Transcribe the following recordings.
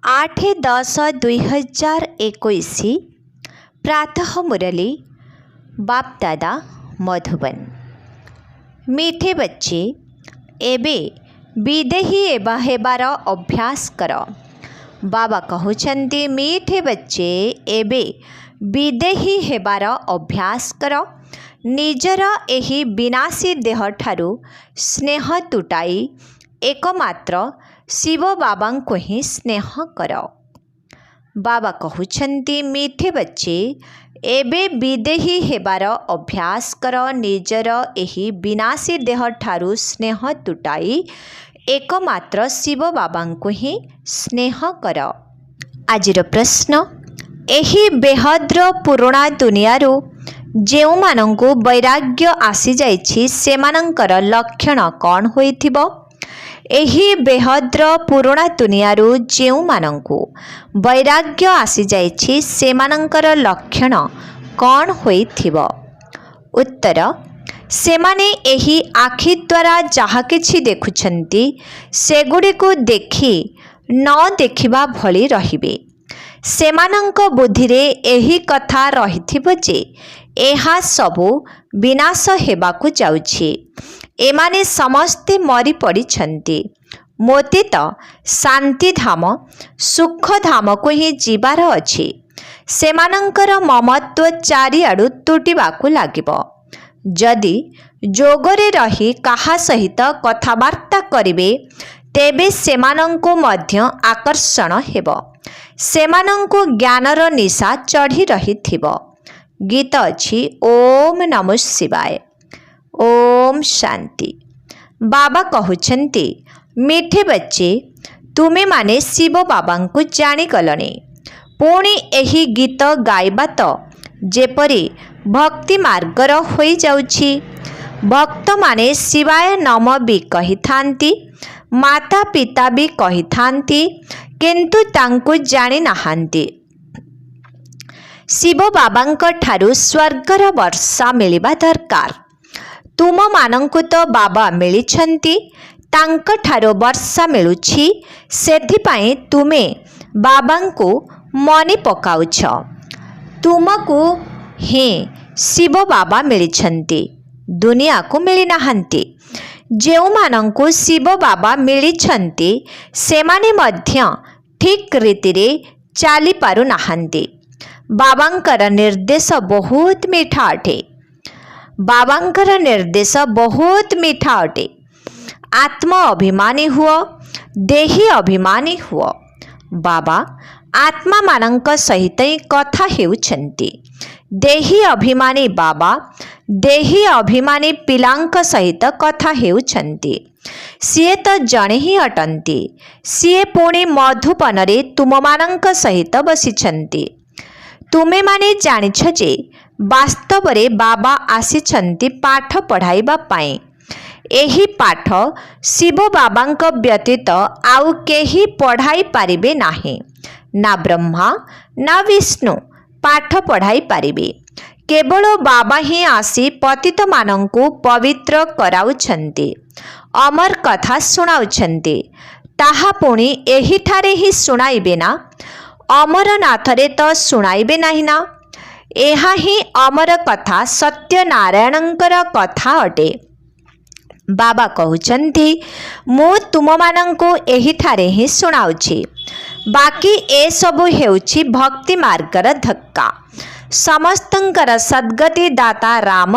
8-10-2021 प्रातः मुरली बाप दादा मधुबन। मीठे बच्चे एबे विदेही हेबार अभ्यास कर। बाबा कहउछन्ति मीठे बच्चे एबे विदेही हेबार अभ्यास कर। निजर एही विनाशी देह ठारू स्नेह तुटाई एकमात्र शिव बाबा को ही स्नेह कर। बाबा कहउछन्ति मीठे बच्चे एबे विदेही हेबार अभ्यास कर। निजर एही विनाशी देह ठारू स्नेह तुटाई एकमात्र शिव बाबा को ही स्नेह कर। आजिर प्रश्न, एही बेहद्र पुराणा दुनियारू जेउ मानंकु वैराग्य आसी जाइछि सेमानंकर लक्षण कौन होइथिबो? एही बेहद्र पुराणा दुनियारू जेउ मानंकु वैराग्य आसी जाइछि सेमानंकर लक्षण कौन होइथिबो? उत्तर, सेमाने एही आखि द्वारा जहा किछि देखुछन्ति सेगुडी को देखि न देखिबा भली रहिबे। सेमानंक बुद्धिरे एही कथा रहिथिबो जे एहा सबु विनाश हेबाकु जाउछि। एमाने समस्ते मरी पड़िछन्ति। मोते तो शांति धाम सुख धाम को ही जीवार अछि। सेमानंकर ममत्व चारिआडु तुटिबाकु लागिबो। जदि जोगरे रही काहा सहित कथबार्ता करिवे तेबे सेमानंको मध्य आकर्षण हेबो। सेमानंको ज्ञानर निशा चढ़ी रहिथिबो। गीत अछि ओम नमः शिवाय। ओम शांति। बाबा कहउछन्ति मीठे बच्चे तुमे माने शिव बाबा को जानी गलनी। पुणी एही गीत गाइबा तो जेपरी भक्ति मार्गर होई जाउछि। भक्त माने शिवाय नम भी कही थांती, माता पिता भी कही थांती, किंतु तांको जानी नाहांती। शिव बाबांक ठारू स्वर्गर वर्षा मिलिबा दरकार। तुम मानंकु तो बाबा मिलिछन्ति, तांक ठारू वर्षा मिलुछि, सेथिपाई तुमे बाबांकु मनी पकाउछ। तुमको हे शिव बाबा मिलिछन्ति, दुनिया को मिली नाहांती। जेउ मानंकु शिव बाबा मिलिछन्ति सेमाने मध्य ठीक रीतिरे चाली पारु नाहांती। बाबांकर निर्देश बहुत मीठा अटे। बाबांकर निर्देश बहुत मीठा अटे। आत्म अभिमानी हुओ, देही अभिमानी हुओ। बाबा आत्मा मानंक सहित कथा हेउछन्ति। देही अभिमानी बाबा देही अभिमानी पिलांक सहित कथा हेउछन्ति। सीए तो जणे ही अटंती। सीए पुणी मधुपन रे तुम मानंक सहित बसिछन्ति। तुमे माने जानिछ जे वास्तव रे बाबा आसिछन्ति पाठ पढ़ाइबा पाई। एही पाठ शिव बाबांक व्यतीत आउ केही पढ़ाई पारिबे नाही। ना ब्रह्मा ना विष्णु पाठ पढ़ाई पारिबे। केवल बाबा ही आसी पतित मानंकु पवित्र कराउछन्ति, अमर कथा सुनाउछन्ति। ताहा पुणी एही ठारे ही सुनाइबे ना? अमरनाथरे तो सुनाइबे नाही ना? एहा ही अमर कथा सत्यनारायणंकर कथा अटे। बाबा कहउछन्ति मु तुम मानंकु एही ठारे ही सुनाउछि। बाकी ए सबु हेउछि भक्ति मार्गर धक्का। समस्तंकर सद्गति दाता राम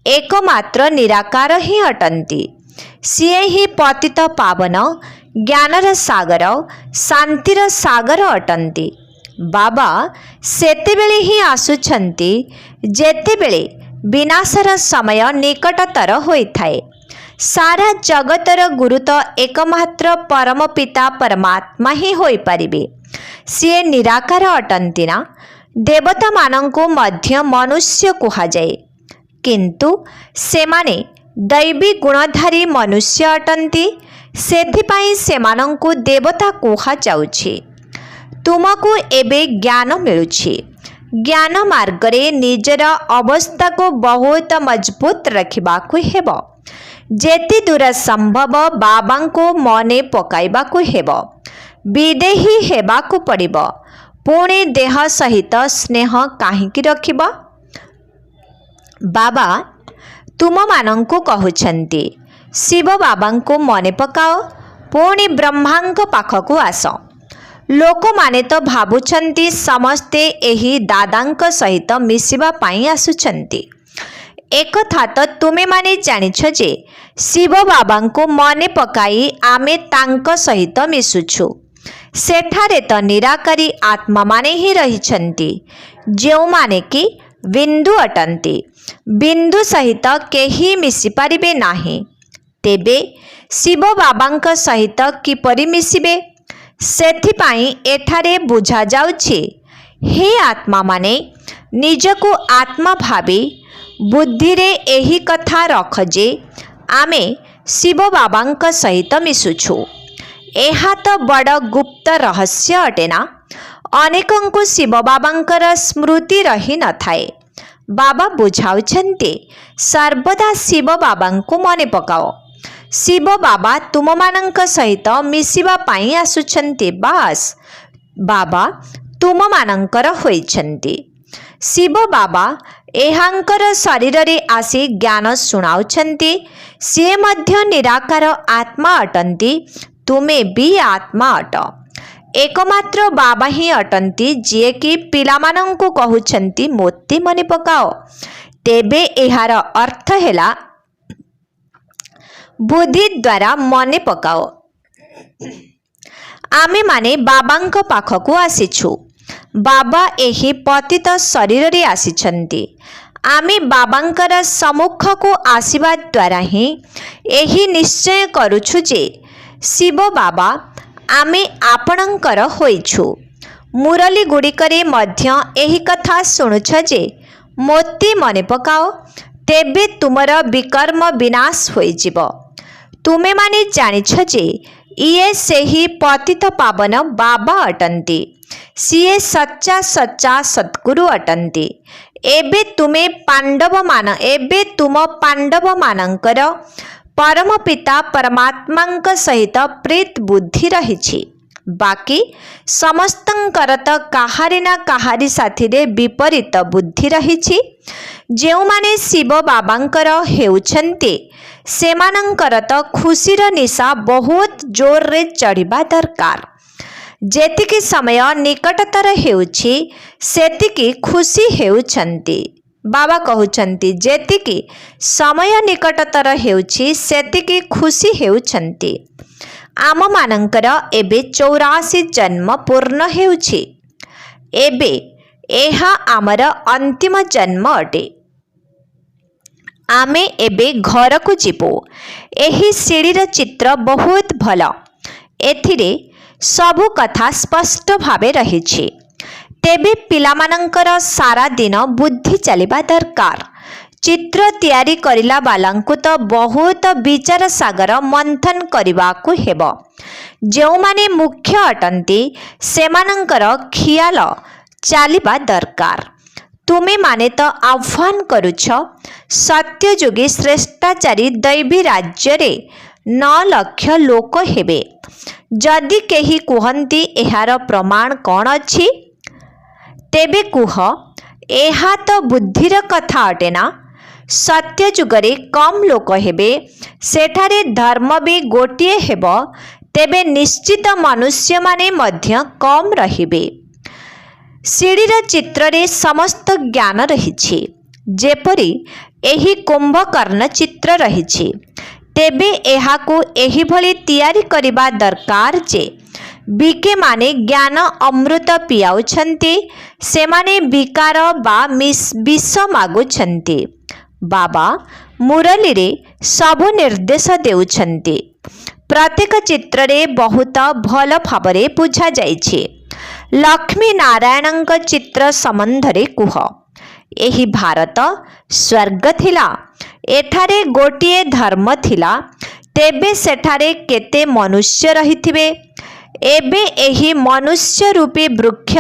एकमात्र निराकार ही अटंती। सीए ही पतित पावन ज्ञानर सागर शांतिर सागर अटंती। बाबा सेतेबेले ही आसुछन्ति जेतेबेले विनाशर समय निकटतर होइथाए। सारा जगतर गुरु तो एकमात्र परम पिता परमात्मा ही होई परिबे। सीए निराकार अटंती ना? देवता मानंको मध्य मनुष्य कुहा जाए, किंतु सेमाने दैवी गुणधारी मनुष्य अटंती। सेथिपाई सेमानंको देवता कुहा जाउछि। तुमको एबे ज्ञान मिलुछि। ज्ञान मार्गरे निजर अवस्था को बहुत मजबूत रखिबाकु हेबो। जेते दूर संभव बाबा को मने पकाइबाकु हेबो। विदेही हेबाकु पड़िब, पुणी देह सहित स्नेह काहींकि रखिब। बाबा तुम मानंकु कहउछंती शिव बाबांकु मने पकाओ, पुणी ब्रह्मांक पाखकु आस। लोक माने तो भाबुछंती समस्ते एही दादांक सहित मिसिबा पाई आसुछंती। एक था तो तुमे माने जानिछ जे शिव बाबांकु मने पकाई आमे तांक सहित मिसुछु। सेठारे तो निराकारी आत्मा माने ही रहिछंती, जेउ माने कि बिंदु अटंती। बिंदु सहित केही मिसि पारिबे नाही। तेबे शिव बाबांक सहित किपरि मिसिबे? सेथिपाई एठारे बुझा जाउछि, हे आत्मा माने निजको आत्मा भाबी बुद्धि रे एही कथा रख जे आमे शिव बाबांक सहित मिसुछु। एहा तो बड़ गुप्त रहस्य अटेना। अनेकंकु शिव बाबांकर स्मृति रही न थाए। बाबा बुझाउछन्ते सर्वदा शिव बाबांकु मने पकाओ। शिव बाबा तुम मानंक सहित मिसिबा पाई आसुछन्ते। बास बाबा तुम मानंकर होइछन्ते। शिव बाबा एहांकर शरीर रे आसी ज्ञान सुनाउछन्ते। से मध्य निराकार आत्मा अटंती, तुमे भी आत्मा अट। एकमात्र बाबा ही अटंती जे कि पिलामानंकु कहउछन्ती मोते मने पकाओ। तेबे एहार अर्थ हेला बुद्धि द्वारा मने पकाओ। आमे माने बाबांक पाखकु आसिछु। बाबा एही पतित शरीर रे आसिछन्ती। आमे बाबांकर सम्मुखकु आसीबा द्वारा ही एही निश्चय करूछु जे शिव बाबा आमे आपणंकर होइछु। मुरली गुड़िकरे मध्य एही कथा शुणुछ जे मोते मने पकाओ, तेबे तुमर विकर्म विनाश होइजिब। तुमे माने जानिछ जे इए सेही पतित पावन बाबा अटंती। सिए सच्चा सच्चा सद्गुरु अटंती। एबे तुम पांडव मानंकर परम पिता परमात्मांक सहित प्रीत बुद्धि रहिछि। बाकी समस्तंकर तो काहारी ना काहारी साथिरे विपरीत बुद्धि रहिछि। जेउ माने शिव बाबांकर हेउछन्ते सेमानंकर तो खुशीर निशा बहुत जोर रे चढ़िबा दरकार। जेतिकी समय निकटतर हेउछि सेतिकी खुशी हेउछन्ति। बाबा कहउछन्ति जेतिकी समय निकटतर हेउछि सेतिकी खुशी हेउछन्ति। आम मानंकर एबे 84 जन्म पूर्ण हेउछि। एबे एहा आमर अंतिम जन्म अटे। आमे एबे घर को जीवो। एही सीढ़ीर चित्र बहुत भल। एथिरे सबु कथा स्पष्ट भावे रहिछि। तेबे पिलामानंकर सारा दिन बुद्धि चलिबा दरकार। चित्र तैयारी करिला बालांकु तो बहुत विचार सागर मंथन करिबाकु हेबो। जेउ माने मुख्य अटंती सेमानंकर खियाल चालिबा दरकार। तुमे माने तो आह्वान करुछ सत्ययुगी श्रेष्ठाचारी दैवी राज्य रे 9 लाख लोक हेबे। जदि केही कुहंती एहार प्रमाण कौन अछि? तेबे कुह, एहा तो बुद्धिर कथा अटेना। सत्ययुगरे कम लोक हेबे, सेठारे धर्म भी गोटिए हेबो, तेबे निश्चित मनुष्य माने मध्य कम रहिबे। सीढ़ीर चित्र रे समस्त ज्ञान रहिछि। जेपरि एही कुंभकर्ण चित्र रहिछि, तेबे एहाकु एही भली तैयारी करिबा दरकार जे बीके माने ज्ञान अमृत पियाउछन्ति, सेमाने विकार बा विष मागुछन्ति। बाबा मुरली रे सबु निर्देश देउछन्ति। प्रत्येक चित्र रे बहुत भल भावरे बुझा जाइछि। लक्ष्मी नारायणंक चित्र संबंधरे कुह। एही भारत स्वर्ग थिला। एठारे गोटिए धर्म थिला, तेबे सेठारे केते मनुष्य रहिथिबे। एबे एही मनुष्य रूपी वृक्ष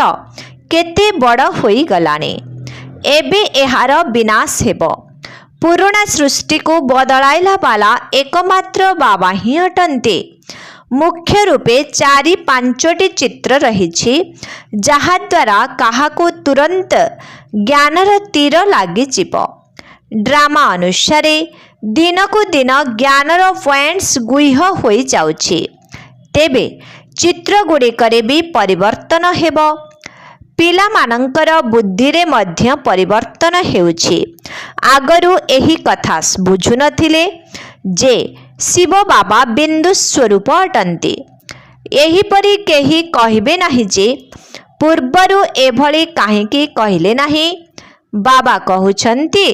केते बड़ होई गलाने। एबे एहार विनाश हेबो। पुराणा सृष्टि को बदलाइला वाला एकमात्र बाबा ही अटंते। मुख्य रूपे 4-5टी चित्र रही जहाद्वारा काहाको तुरंत ज्ञानर तीर लगिଯିब। ड्रामा अनुसार दिन को दिन ज्ञानर पॉइंट्स गुह्य हो जाउछि। तेबे चित्र गुड़िकरे भी परिवर्तन हेब। पिला मानंकर बुद्धि रे मध्य परिवर्तन हेउछि। आगरु एही कथा बुझु नथिले जे शिव बाबा बिंदु स्वरूप अटंती। एहीपरि केही कहिबे नाही जे पूर्वरु एभली काहेकि कहिले नाही। बाबा कहुछंती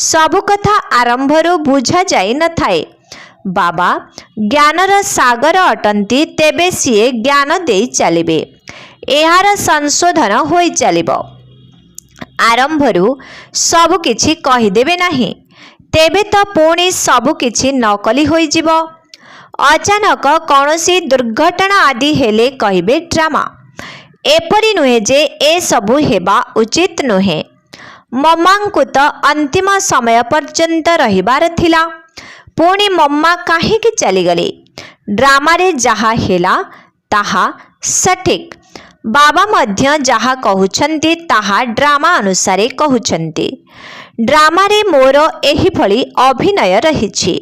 सब कथा आरंभरु बुझा जाई न थाए। बाबा ज्ञानर सागर अटंती, तेबे सिए ज्ञान देई चलिबे। एहार संशोधन होई चलिबो। आरंभरु सब किछि कहिदेबे नाही, तेबे तो पुणी सब किछि नकली होई जिवो। अचानक कौनसी दुर्घटना आदि हेले कहिबे ड्रामा। एपरि नुहे जे ए सबु हेबा उचित नुहे। मम्मांकु तो अंतिम समय पर्यंत रहिबार थिला, पुणी मम्मा काहेकि चलीगले। ड्रामा रे जहा हेला ताहा सठिक। बाबा मध्य जहा कहउछंती ताहा ड्रामा अनुसारे कहउछंती। ड्रामा रे मोर एही भली अभिनय रहिछि।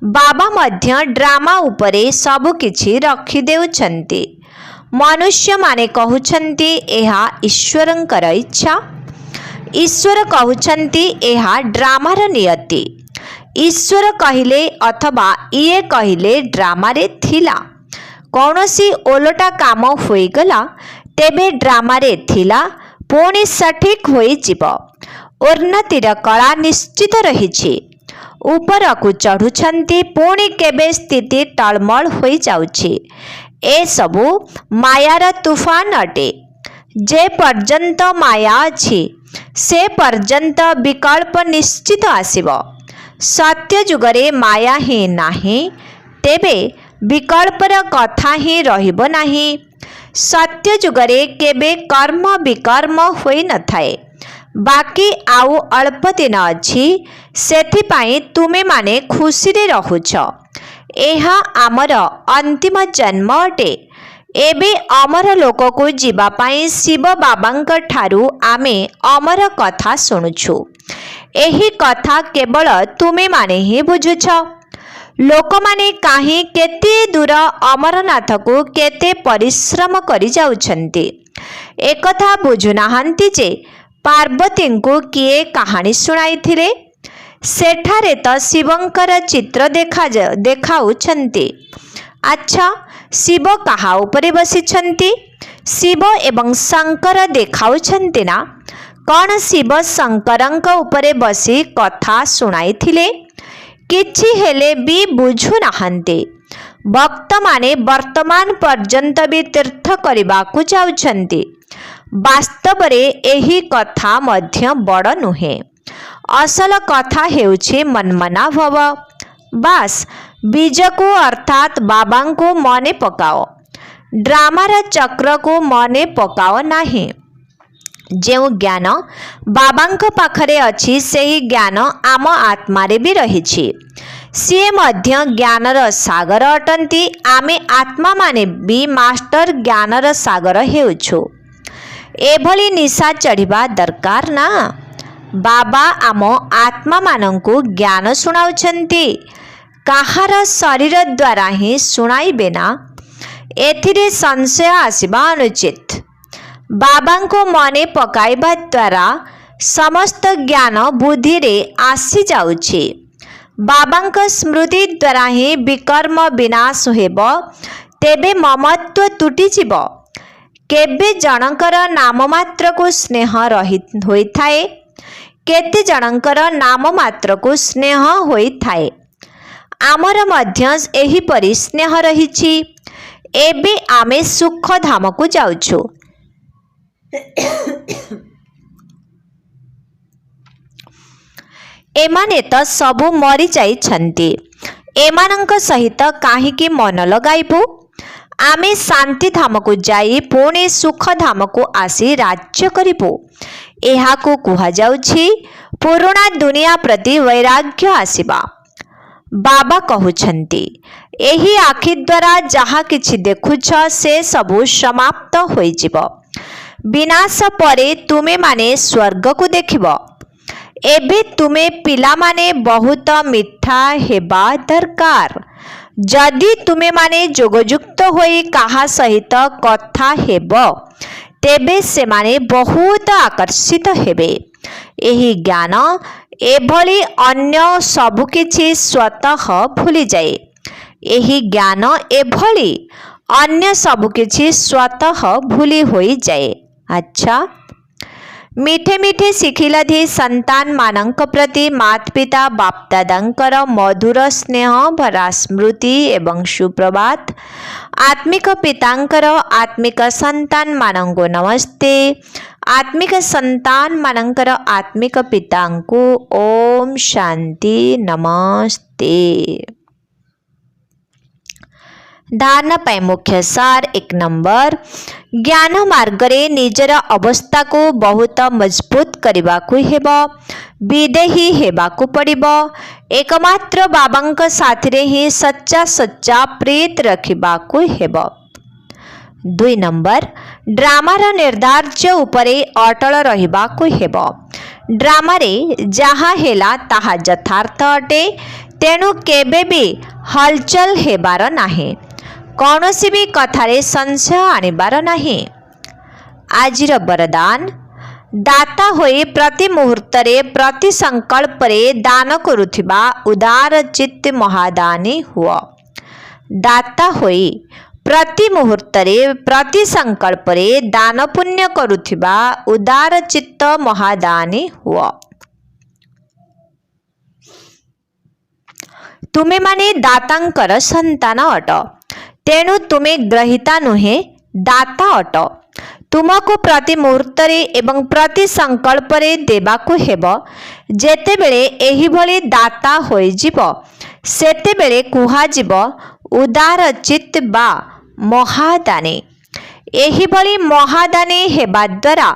बाबा मध्य ड्रामा उपरे सब किछि रखि देउछंती। मनुष्य माने कहउछंती एहा ईश्वरंकर इच्छा। ईश्वर कहउछंती एहा ड्रामार नियति। ईश्वर कहिले अथवा इए कहिले ड्रामा रे थिला। कौनसी ओलटा काम होईगला तेबे ड्रामा रे थिला पुणी सठिक होई जिवो। उन्नतिर कला निश्चित रहिछि। उपरकु चढ़ुछंती पुणी केबे स्थिति टलमल होई जाउछि। ए सबु मायार तूफान अटे। जे पर्यंत माया अछि से पर्यंत विकल्प निश्चित आसिबो। सत्य जुगरे माया ही नाही, तेबे विकल्पर कथा ही रहिबो नाही। सत्य जुगरे केबे कर्म विकर्म होई न थाए। बाकी आउ अल्प दिन अछि, सेथिपाई तुमे माने खुशी रे रहुछ। एहा आमर अंतिम जन्म अटे। एबे अमर लोक को जीवा पाई शिव बाबांक ठारू आमे अमर कथा सुनुछु। एही कथा केवल तुमे माने ही बुझुछ। लोक माने काहे केते दूर अमरनाथ को केते परिश्रम करि जाउछंती। एकथा बुझुनाहांती जे पार्वती को किए कहानी सुनाइथिले। सेठारे तो शिवंकर चित्र देखाउछंती। अच्छा, शिव कहा उपरे बसिछंती? शिव एवं शंकर देखाउछंती ना? कौन शिव शंकरंक उपरे बसी कथा सुनाइथिले? किछि हेले भी बुझु नाहंते। भक्त माने वर्तमान पर्यंत भी तीर्थ करिबाकु जाउछंती। वास्तव रे एही कथा मध्य बड़ नुहे। असल कथा हेउछि मनमना भव। बास बीज को अर्थात बाबा को मने पकाओ। ड्रामार चक्र को मने पकाओ नाही। जेउ ज्ञान बाबांक पाखरे अछि सेही ज्ञान आम आत्मारे भी रहिछि। सिए मध्य ज्ञानर सागर अटंती। आमे आत्मा माने भी मास्टर ज्ञानर सागर हेउछु। एभली निशा चढ़िबा दरकार ना। बाबा आम आत्मा मानंकु ज्ञान सुनाउछंती। काहार शरीर द्वारा ही सुनाइबे ना, एथिरे संशय आसिबा अनुचित। बाबा को मने पकाइबा द्वारा समस्त ज्ञान बुद्धि रे आसी जाउछि। बाबांक स्मृति द्वारा ही विकर्म विनाश हेबो। तेबे ममत्व तुटी जिवो। केबे जनकर नाम मात्र को स्नेह रहित होई थाए। केते जनकर नाम मात्र को स्नेह होई थाए। आमर मध्य एही परि स्नेह रहिछि। एबे आमे सुख धाम को जाउछु। एमाने तो सबु मरी जाइछंती। एमानंक सहित काहीकि मन लगाइबु? आमे शांति धाम को जाई पुणे सुख धाम को आसी राज्य करिबु। एहाकु कुहा जाउछि पुराणा दुनिया प्रति वैराग्य आसिबा। बाबा कहउछंती एही आखि द्वारा जहा किछि देखुछ से सबु समाप्त होइजिब। विनाश परे तुमे माने स्वर्ग को देखिब। एबे तुमे पिला माने बहुत मिठा हेबा दरकार। जदि तुमे माने जोगयुक्त होई काहा सहित कथा हेब तेबे से माने बहुत आकर्षित हेबे। एही ज्ञान एभली अन्य सबु किछि स्वतः भूली जाए। एही ज्ञान एभली अन्य सबु किछि स्वतः भूली होई जाए। अच्छा, मिठे मिठे शिखिलाधि संतान मानक प्रति माता पिता बापदादांकर मधुर स्नेह भरा स्मृति एवं सुप्रभात। आत्मिक पितांकर आत्मिक संतान मानंको नमस्ते। आत्मिक संतान मानंकर आत्मिक पितांको ओम शांति नमस्ते। धारणा पाई मुख्य सार 1 नंबर, ज्ञान मार्गरे निजर अवस्था को बहुत मजबूत करने को हेबा। विदेही हेबाकू पड़िबो। एकमात्र बाबांक साथिरे ही सच्चा प्रीत रखिबाकू हेबो। 2 नंबर, ड्रामार निर्धार्य उपरे अटल रहिबाकू हेबो। ड्रामारे जहा हेला ताहा यथार्थ अटे, तेणु केबे भी हलचल हेबार नाही। कौनसी भी कथारे संशय आनिबार नाही। आजिर वरदान, दाता होई प्रति मुहूर्तरे प्रति संकल्परे दान करुथिबा उदार चित्त महादानी हुआ। दाता होई प्रति मुहूर्तरे प्रति संकल्परे दान पुण्य करुथिबा उदार चित्त महादानी हुआ। तुमे माने दातांकर संतान अट, तेणु तुमे ग्रहिता नुहे दाता अट। तुमको प्रति मुहूर्तरे एवं प्रति संकल्परे देबाकू हेब। जेतेबेले एही भली दाता होइजिब सेतेबेले कुहाजिब उदार चित्त बा महादानी। एही भली महादानी हेबा द्वारा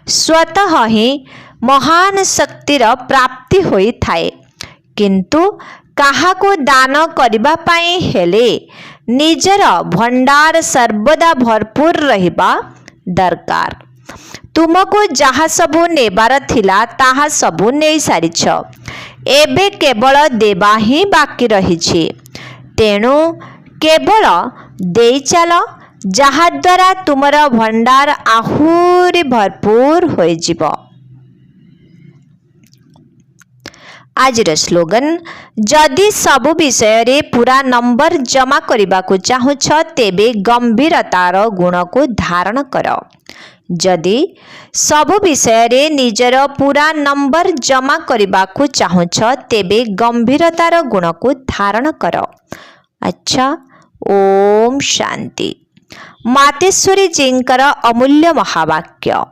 स्वतः ही महान शक्तिर प्राप्ति होई थाए। किंतु काहाको दान करिबा पाई हेले निजर भंडार सर्वदा भरपूर रहिबा दरकार। तुमको जहा सबु नेबार थिला ताहा सबु नेई सारिछ। एबे केवल देबा ही बाकी रहिछि। तेणु केवल देई चल, जहा द्वारा तुमर भंडार आहुरी भरपूर होई जिवो। आजिर स्लोगन, जदि सबु विषय रे पूरा नंबर जमा करने को चाहुछ तेबे गंभीरतार गुण को धारण कर। जदि सबु विषय रे निजर पूरा नंबर जमा करने को चाहुछ तेबे गंभीरतार गुण को धारण कर। अच्छा, ओम शांति। मातेश्वरी जींकर अमूल्य महावाक्य।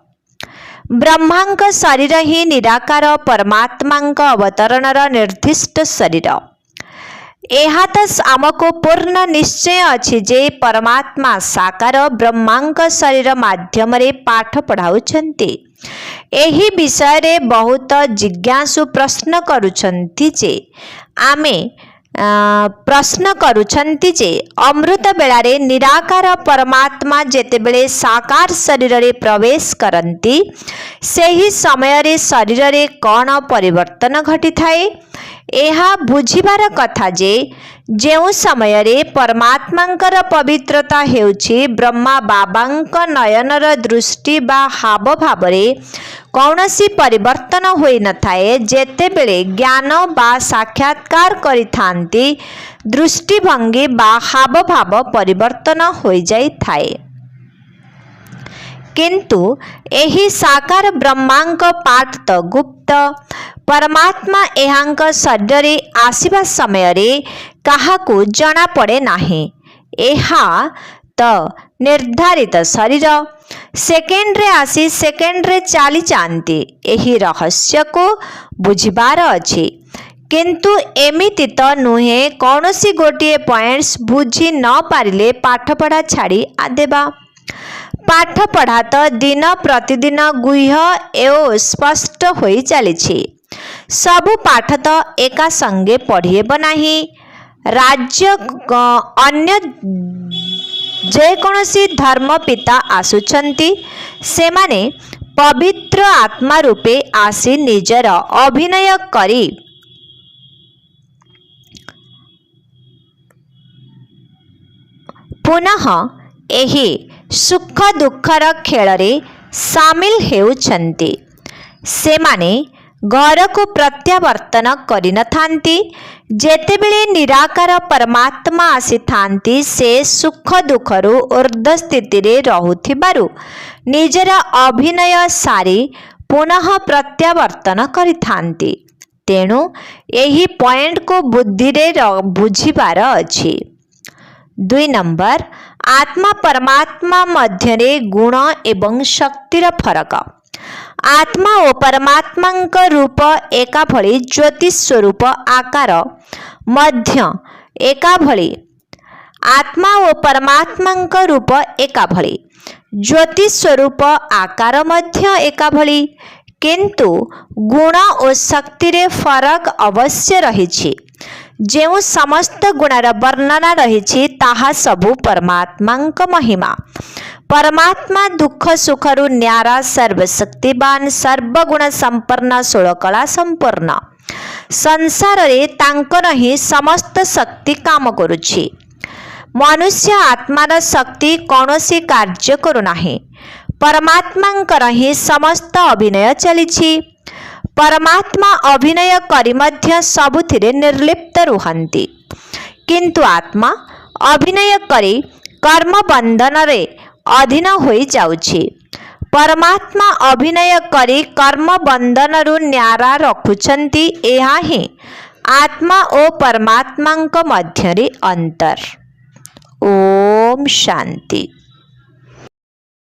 ब्रह्मांक शरीर ही निराकार परमात्मांक अवतरणर निर्दिष्ट शरीर। एहा तो आमको पूर्ण निश्चय अछि जे परमात्मा साकार ब्रह्मांक शरीर माध्यम रे पाठ पढ़ाउछन्ति। एही विषय रे बहुत जिज्ञासु प्रश्न करुछन्ति जे आमे प्रश्न करुछन्ति जे अमृत बेलारे निराकार परमात्मा जेतेबेले साकार शरीर रे प्रवेश करन्ति सेही समय रे शरीर रे कौन परिवर्तन घटी थाए। एहा बुझिबार कथा जे जेउ समय रे परमात्मांकर पवित्रता हेउछि ब्रह्मा बाबांक नयनर दृष्टि बा हाव भाव रे कौनसी परिवर्तन होई न थाए। जेतेबेले ज्ञान बा साक्षात्कार करिथांती दृष्टिभंगी बा हाव भाव परिवर्तन होई जाई थाए। किंतु एही साकार ब्रह्मांक पाठ तो गुप्त। परमात्मा एहांक शरीर रे आसीबा समय रे काहाकू जना पड़े नाही। एहा तो निर्धारित शरीर सेकेंड रे आसी सेकेंड रे चाली जाती। एही रहस्य को बुझिबार अछि। किंतु एमिति तो नुहे कौनसी गोटे पॉइंट्स बुझी न पारिले पाठ पढ़ा छाड़ी आदेबा। पाठ पढ़ा तो दिन प्रतिदिन गुह्य एवं स्पष्ट होई चली। सबु पाठ तो एका संगे पढ़िएब नाही। राज्य अन्य जेकोसी धर्म पिता आसुचंती सेमाने पवित्र आत्मा रूपे आसी निजर अभिनय करी पुनः एही सुख दुखर खेଳରେ सामिल हेउछंती। सेमाने घर को प्रत्यावर्तन करिनथांती। जेतेबेले निराकार परमात्मा आसीथांती से सुख दुखरु ऊर्ध्व स्थिति रे रहुथिबारु निजर अभिनय सारी पुनः प्रत्यावर्तन करिथांती। तेणु एही पॉइंट को बुद्धि रे बुझिबार अछि। 2 नंबर आत्मा परमात्मा मध्यरे गुण एवं शक्तिर फरक। आत्मा और परमात्मा रूप एका भली ज्योति स्वरूप आकार मध्य एका भली। आत्मा और परमात्मा रूप एका भली ज्योति स्वरूप आकार मध्य एका भली, किंतु गुण और शक्ति रे फरक अवश्य रहिछि। जेउ समस्त गुणर वर्णना रहिछि ताहा सबु परमात्मांक महिमा। परमात्मा दुख सुखरु न्यारा सर्वशक्तिवान सर्वगुण संपन्न षोलकला संपूर्ण। संसार रे तांकर ही समस्त शक्ति काम करुछि। मनुष्य आत्मार शक्ति कौनसी कार्य करुनाही। परमात्मांकर ही समस्त अभिनय चलिछि। परमात्मा अभिनय करी मध्य सबुथिरे निर्लिप्त रुहंती, किंतु आत्मा अभिनय करी कर्म बंधन रे अधीन होई जाउछि। परमात्मा अभिनय करी कर्म बंधनरु न्यारा रखुछंती। एहा ही आत्मा और परमात्मांक मध्यरे अंतर। ओम शांति।